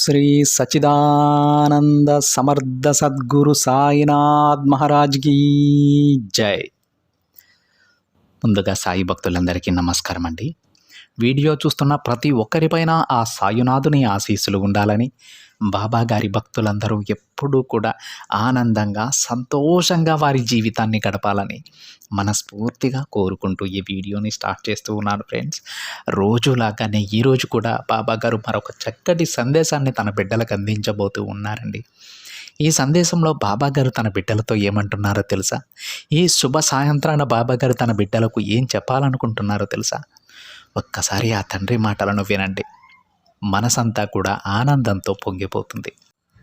శ్రీ సచిదానంద సమర్థ సద్గురు సాయినాథ్ మహారాజ్ కి జై. ముందుగా సాయి భక్తులందరికీ నమస్కారం అండి. వీడియో చూస్తున్న ప్రతి ఒక్కరిపైన ఆ సాయినాథుని ఆశీస్సులు ఉండాలని, బాబా గారి భక్తులందరూ ఎప్పుడూ కూడా ఆనందంగా సంతోషంగా వారి జీవితాన్ని గడపాలని మనస్ఫూర్తిగా కోరుకుంటూ ఈ వీడియోని స్టార్ట్ చేస్తూ ఉన్నాను ఫ్రెండ్స్. రోజులాగానే ఈరోజు కూడా బాబా గారు మరొక చక్కటి సందేశాన్ని తన బిడ్డలకు అందించబోతూ ఉన్నారండి. ఈ సందేశంలో బాబా గారు తన బిడ్డలతో ఏమంటున్నారో తెలుసా? ఈ శుభ సాయంత్రాన బాబా గారు తన బిడ్డలకు ఏం చెప్పాలనుకుంటున్నారో తెలుసా? ఒక్కసారి ఆ తండ్రి మాటలను వినండి. మనసంతా కూడా ఆనందంతో పొంగిపోతుంది.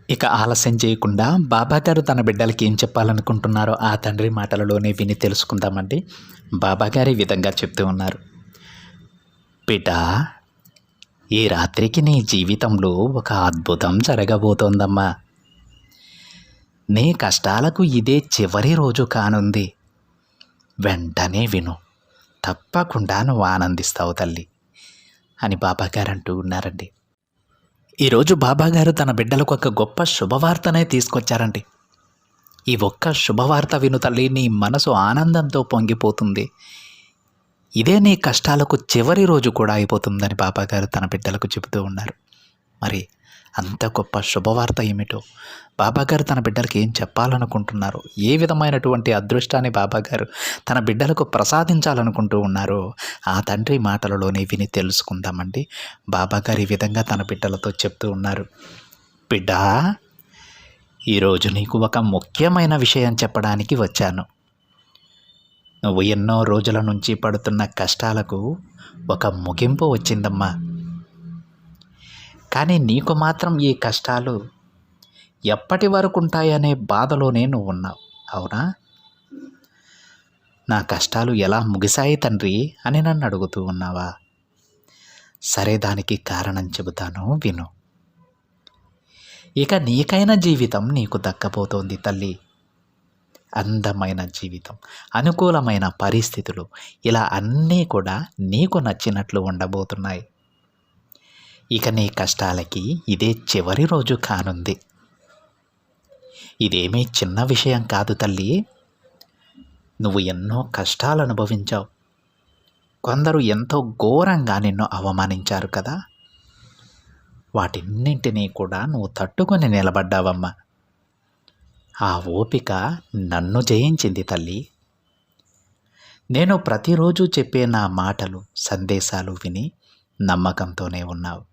ఇక ఆలస్యం చేయకుండా బాబా గారు తన బిడ్డలకి ఏం చెప్పాలనుకుంటున్నారో ఆ తండ్రి మాటలలోనే విని తెలుసుకుందామండి. బాబా గారు ఈ విధంగా చెప్తూ ఉన్నారు. బిడ్డ, ఈ రాత్రికి నీ జీవితంలో ఒక అద్భుతం జరగబోతోందమ్మా. నీ కష్టాలకు ఇదే చివరి రోజు కానుంది. వెంటనే విను, తప్పకుండా నువ్వు ఆనందిస్తావు తల్లి అని బాబాగారు అంటూ ఉన్నారండి. ఈరోజు బాబాగారు తన బిడ్డలకు ఒక గొప్ప శుభవార్తనే తీసుకొచ్చారండి. ఈ ఒక్క శుభవార్త విను తల్లి, నీ మనసు ఆనందంతో పొంగిపోతుంది. ఇదే నీ కష్టాలకు చివరి రోజు కూడా అయిపోతుందని బాబాగారు తన బిడ్డలకు చెబుతూ ఉన్నారు. మరి అంత గొప్ప శుభవార్త ఏమిటో, బాబాగారు తన బిడ్డలకు ఏం చెప్పాలనుకుంటున్నారో, ఏ విధమైనటువంటి అదృష్టాన్ని బాబాగారు తన బిడ్డలకు ప్రసాదించాలనుకుంటూ ఉన్నారో ఆ తండ్రి మాటలలోనే విని తెలుసుకుందామండి. బాబాగారు ఈ విధంగా తన బిడ్డలతో చెప్తూ ఉన్నారు. బిడ్డ, ఈరోజు నీకు ఒక ముఖ్యమైన విషయం చెప్పడానికి వచ్చాను. నువ్వు ఎన్నో రోజుల నుంచి పడుతున్న కష్టాలకు ఒక ముగింపు వచ్చిందమ్మా. కానీ నీకు మాత్రం ఈ కష్టాలు ఎప్పటి వరకు ఉంటాయనే బాధలోనే నువ్వు ఉన్నావు, అవునా? నా కష్టాలు ఎలా ముగిశాయి తండ్రి అని నన్ను అడుగుతూ ఉన్నావా? సరే, దానికి కారణం చెబుతాను, విను. ఇక నీకైన జీవితం నీకు దక్కబోతోంది తల్లి. అందమైన జీవితం, అనుకూలమైన పరిస్థితులు, ఇలా అన్నీ కూడా నీకు నచ్చినట్లు ఉండబోతున్నాయి. ఇక నీ కష్టాలకి ఇదే చివరి రోజు కానుంది. ఇదేమీ చిన్న విషయం కాదు తల్లి. నువ్వు ఎన్నో కష్టాలు అనుభవించావు. కొందరు ఎంతో ఘోరంగా నిన్ను అవమానించారు కదా. వాటిన్నింటినీ కూడా నువ్వు తట్టుకొని నిలబడ్డావమ్మా. ఆ ఓపిక నన్ను జయించింది తల్లి. నేను ప్రతిరోజు చెప్పే నా మాటలు, సందేశాలు విని నమ్మకంతోనే ఉన్నావు.